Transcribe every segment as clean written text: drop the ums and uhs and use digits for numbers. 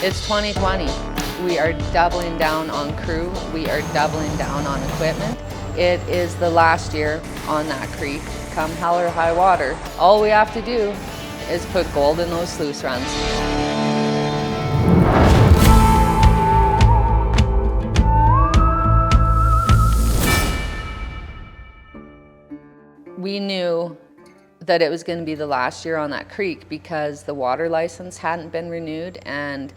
It's 2020. We are doubling down on crew. We are doubling down on equipment. It is the last year on that creek, come hell or high water. All we have to do is put gold in those sluice runs. We knew that it was going to be the last year on that creek because the water license hadn't been renewed, and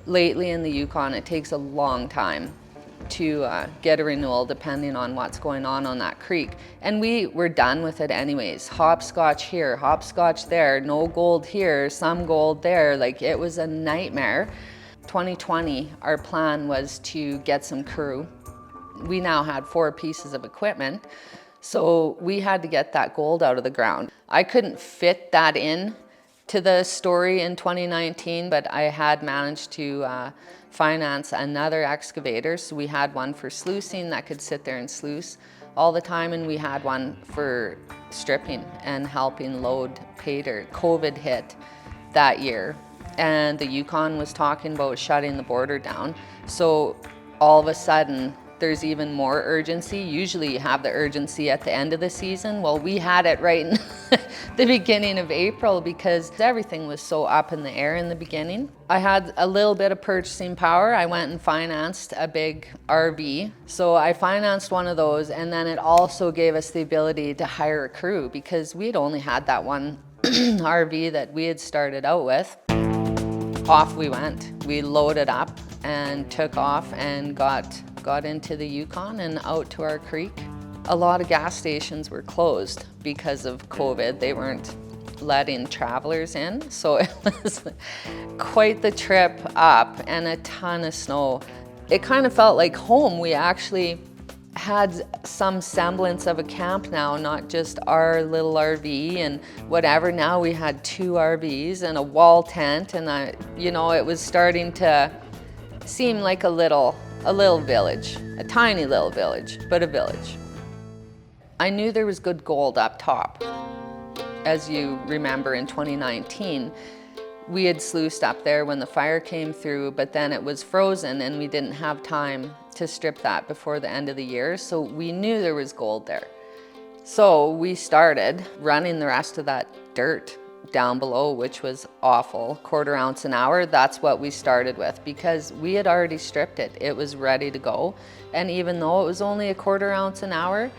lately in the Yukon it takes a long time to get a renewal depending on what's going on that creek. And we were done with it anyways. Hopscotch here, hopscotch there, no gold here, some gold there. Like, it was a nightmare. 2020, our plan was to get some crew. We now had 4 pieces of equipment, so we had to get that gold out of the ground. I couldn't fit that in to the story in 2019, but I had managed to finance another excavator. So we had one for sluicing that could sit there and sluice all the time, and we had one for stripping and helping load payday. COVID hit that year, and the Yukon was talking about shutting the border down. So all of a sudden, there's even more urgency. Usually you have the urgency at the end of the season. Well, we had it right in the beginning of April because everything was so up in the air in the beginning. I had a little bit of purchasing power. I went and financed a big RV. So I financed one of those, and then it also gave us the ability to hire a crew because we'd only had that one RV that we had started out with. Off we went. We loaded up and took off and got into the Yukon and out to our creek. A lot of gas stations were closed because of COVID. They weren't letting travelers in, so it was quite the trip up and a ton of snow. It kind of felt like home. We actually had some semblance of a camp now, not just our little RV and whatever. Now we had 2 RVs and a wall tent, and it was starting to seem like a little village, a tiny little village, but a village. I knew there was good gold up top. As you remember, in 2019, we had sluiced up there when the fire came through, but then it was frozen and we didn't have time to strip that before the end of the year. So we knew there was gold there. So we started running the rest of that dirt down below, which was awful. 1/4 ounce an hour, that's what we started with because we had already stripped it. It was ready to go. And even though it was only a 1/4 ounce an hour,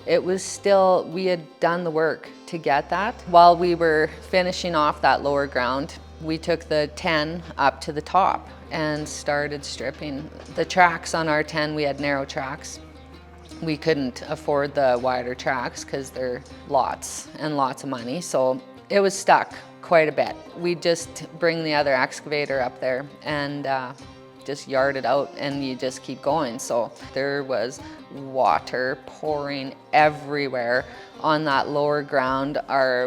it was still, we had done the work to get that. While we were finishing off that lower ground, we took the 10 up to the top and started stripping. The tracks on our 10, we had narrow tracks. We couldn't afford the wider tracks because they're lots and lots of money. So it was stuck quite a bit. We just bring the other excavator up there and just yard it out, and you just keep going. So there was water pouring everywhere on that lower ground.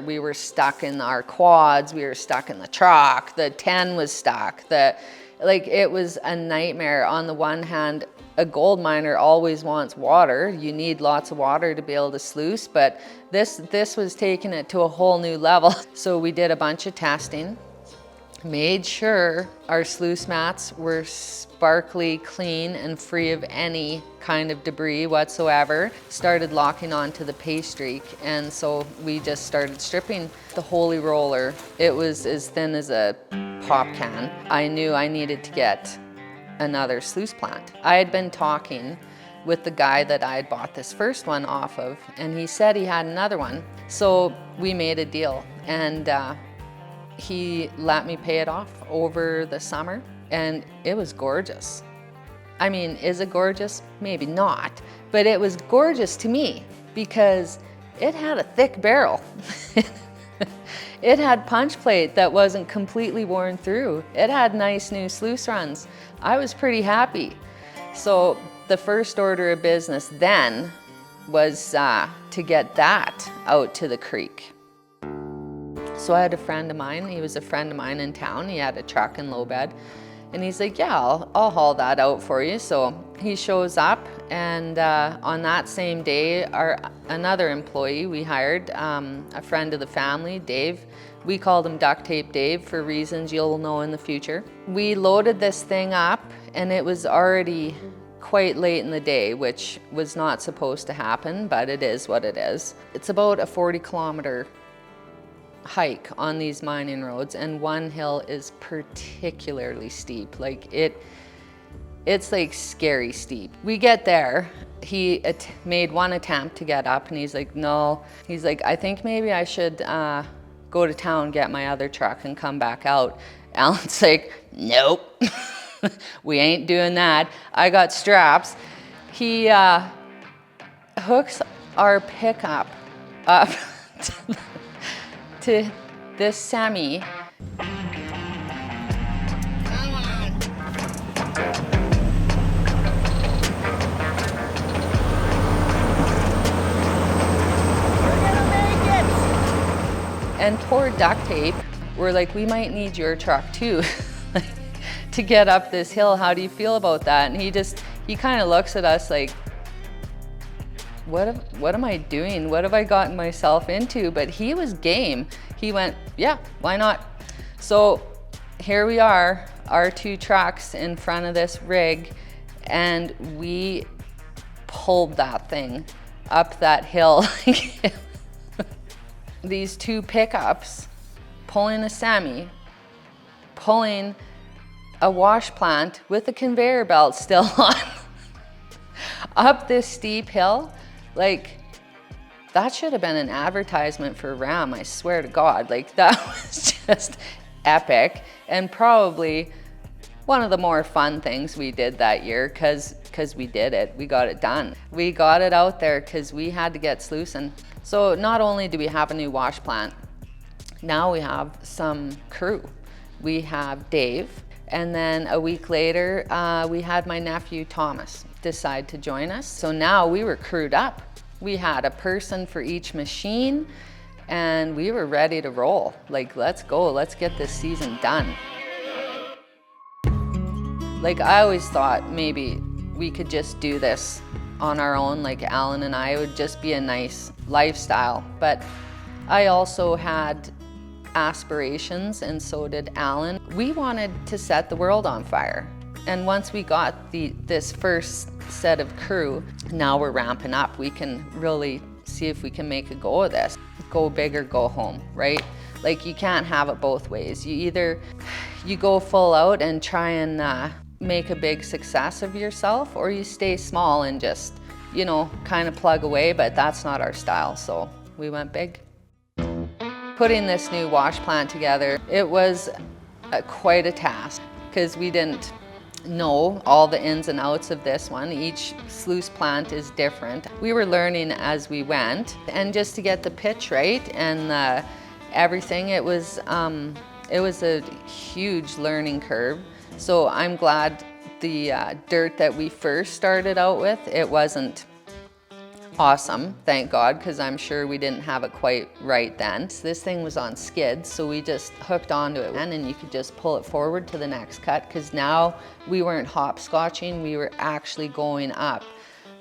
We were stuck in our quads, we were stuck in the truck, the 10 was stuck. It was a nightmare. On the one hand, a gold miner always wants water. You need lots of water to be able to sluice, but this was taking it to a whole new level. So we did a bunch of testing, made sure our sluice mats were sparkly clean and free of any kind of debris whatsoever. Started locking onto the pay streak, and so we just started stripping. The Holey roller, it was as thin as a pop can. I knew I needed to get another sluice plant. I had been talking with the guy that I had bought this first one off of, and he said he had another one. So we made a deal, and he let me pay it off over the summer, and it was gorgeous. I mean, is it gorgeous? Maybe not, but it was gorgeous to me because it had a thick barrel. It had punch plate that wasn't completely worn through. It had nice new sluice runs. I was pretty happy. So the first order of business then was to get that out to the creek. So I had a friend of mine, he was a friend of mine in town, he had a truck and low bed, and he's like, yeah, I'll haul that out for you. So he shows up, and on that same day, another employee we hired, a friend of the family, Dave, We called him Duct Tape Dave for reasons you'll know in the future. We loaded this thing up and it was already quite late in the day, which was not supposed to happen, but it is what it is. It's about a 40-kilometer hike on these mining roads, and one hill is particularly steep. Like it's like scary steep. We get there, he made one attempt to get up and he's like, no. He's like, I think maybe I should go to town, get my other truck and come back out. Alan's like, nope, we ain't doing that. I got straps. He hooks our pickup up to this semi. And poor Duct Tape, we're like, we might need your truck too to get up this hill. How do you feel about that? And he kind of looks at us like, what am I doing? What have I gotten myself into? But he was game. He went, yeah, why not? So here we are, our two trucks in front of this rig, and we pulled that thing up that hill. These two pickups, pulling a semi, pulling a wash plant with a conveyor belt still on, up this steep hill. Like, that should have been an advertisement for Ram, I swear to God. Like, that was just epic, and probably one of the more fun things we did that year, because we did it, we got it done. We got it out there because we had to get sluicing. So not only do we have a new wash plant, now we have some crew. We have Dave, and then a week later, we had my nephew Thomas decide to join us. So now we were crewed up. We had a person for each machine, and we were ready to roll. Like, let's go, let's get this season done. Like, I always thought maybe we could just do this on our own, like Alan and I. It would just be a nice lifestyle. But I also had aspirations, and so did Alan. We wanted to set the world on fire. And once we got this first set of crew, now we're ramping up. We can really see if we can make a go of this. Go big or go home, right? Like, you can't have it both ways. You go full out and try and make a big success of yourself, or you stay small and just, you know, kind of plug away, but that's not our style, so we went big. Putting this new wash plant together, it was quite a task, because we didn't know all the ins and outs of this one. Each sluice plant is different. We were learning as we went, and just to get the pitch right and everything, it was a huge learning curve. So I'm glad the dirt that we first started out with, it wasn't awesome, thank God, because I'm sure we didn't have it quite right then. So this thing was on skids, so we just hooked onto it, and you could just pull it forward to the next cut, because now we weren't hopscotching, we were actually going up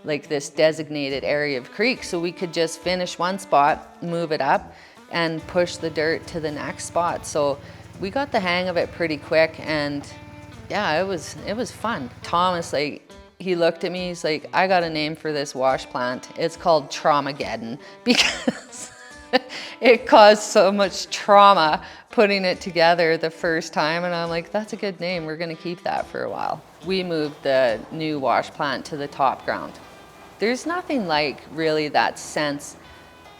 like this designated area of creek, so we could just finish one spot, move it up, and push the dirt to the next spot. So we got the hang of it pretty quick, and yeah, it was fun. Thomas, like, he looked at me, he's like, I got a name for this wash plant. It's called Trommageddon, because it caused so much trauma putting it together the first time. And I'm like, that's a good name. We're gonna keep that for a while. We moved the new wash plant to the top ground. There's nothing like really that sense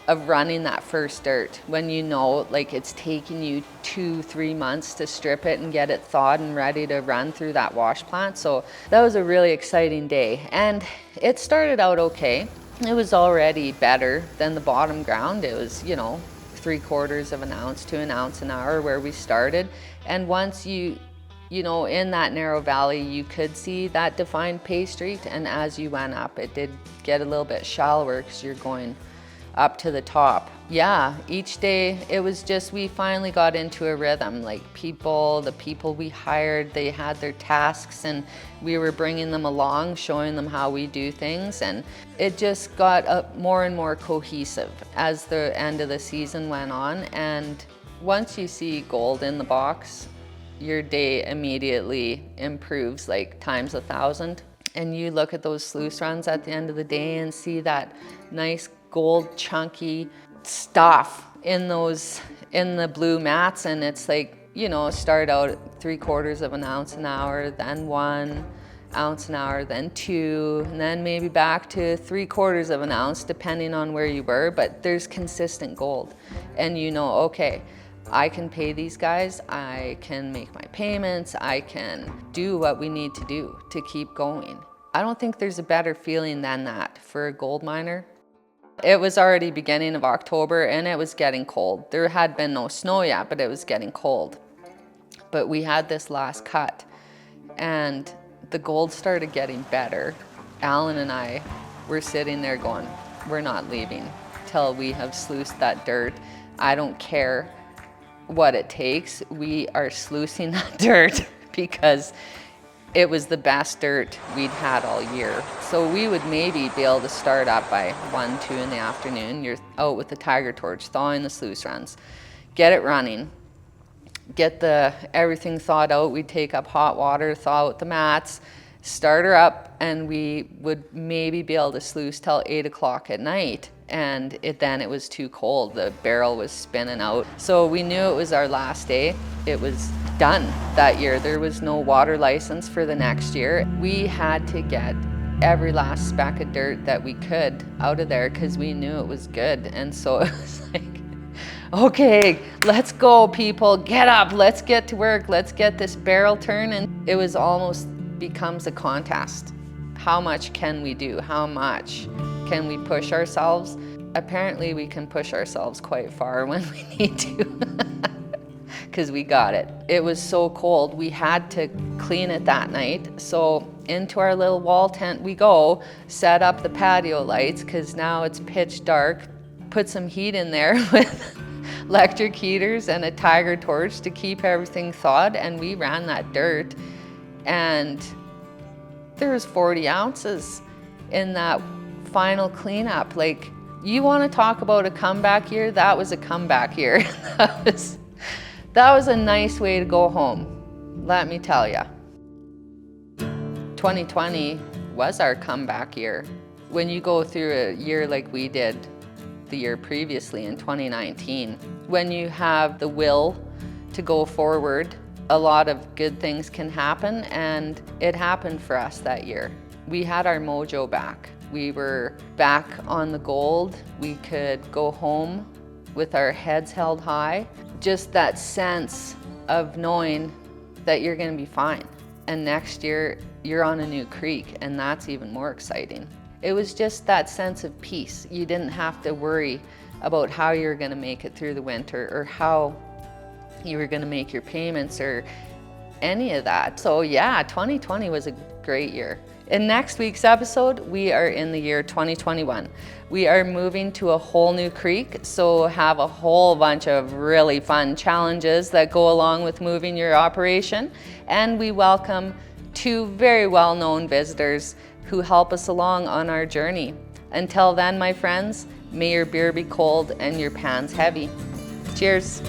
of running that first dirt when you know, like, it's taking you 2-3 months to strip it and get it thawed and ready to run through that wash plant. So that was a really exciting day, and it started out okay. It was already better than the bottom ground. It was, you know, 3/4 of an ounce to an ounce an hour where we started. And once you know, in that narrow valley, you could see that defined pay street, and as you went up, it did get a little bit shallower because you're going up to the top. Yeah, each day it was just, we finally got into a rhythm. Like, the people we hired, they had their tasks, and we were bringing them along, showing them how we do things, and it just got more and more cohesive as the end of the season went on. And Once you see gold in the box, your day immediately improves like times 1,000. And you look at those sluice runs at the end of the day and see that nice gold chunky stuff in the blue mats, and it's like, you know, start out at 3/4 of an ounce an hour, then 1 ounce an hour, then 2, and then maybe back to 3/4 of an ounce, depending on where you were, but there's consistent gold. And you know, okay, I can pay these guys, I can make my payments, I can do what we need to do to keep going. I don't think there's a better feeling than that for a gold miner. It was already beginning of October and it was getting cold. There had been no snow yet, but it was getting cold. But we had this last cut and the gold started getting better. Alan and I were sitting there going, we're not leaving till we have sluiced that dirt. I don't care what it takes. We are sluicing that dirt because it was the best dirt we'd had all year. So we would maybe be able to start up by 1, 2 in the afternoon. You're out with the tiger torch, thawing the sluice runs, get it running, get everything thawed out. We'd take up hot water, thaw out the mats, start her up, and we would maybe be able to sluice till 8 o'clock at night. And then it was too cold. The barrel was spinning out. So we knew it was our last day. It was done that year. There was no water license for the next year. We had to get every last speck of dirt that we could out of there because we knew it was good. And so it was like, okay, let's go people, get up, let's get to work, let's get this barrel turning. It was almost becomes a contest. How much can we do? How much can we push ourselves? Apparently we can push ourselves quite far when we need to because we got it. It was so cold, we had to clean it that night. So into our little wall tent we go, set up the patio lights because now it's pitch dark, put some heat in there with electric heaters and a tiger torch to keep everything thawed, and we ran that dirt. And there was 40 ounces in that final cleanup. Like, you want to talk about a comeback year? That was a comeback year. that was a nice way to go home, let me tell you. 2020 was our comeback year. When you go through a year like we did the year previously in 2019, when you have the will to go forward, a lot of good things can happen, and it happened for us that year. We had our mojo back. We were back on the gold. We could go home with our heads held high. Just that sense of knowing that you're gonna be fine. And next year, you're on a new creek, and that's even more exciting. It was just that sense of peace. You didn't have to worry about how you're gonna make it through the winter or how you were gonna make your payments or any of that. So yeah, 2020 was a great year. In next week's episode, we are in the year 2021. We are moving to a whole new creek, so have a whole bunch of really fun challenges that go along with moving your operation. And we welcome 2 very well-known visitors who help us along on our journey. Until then, my friends, may your beer be cold and your pans heavy. Cheers.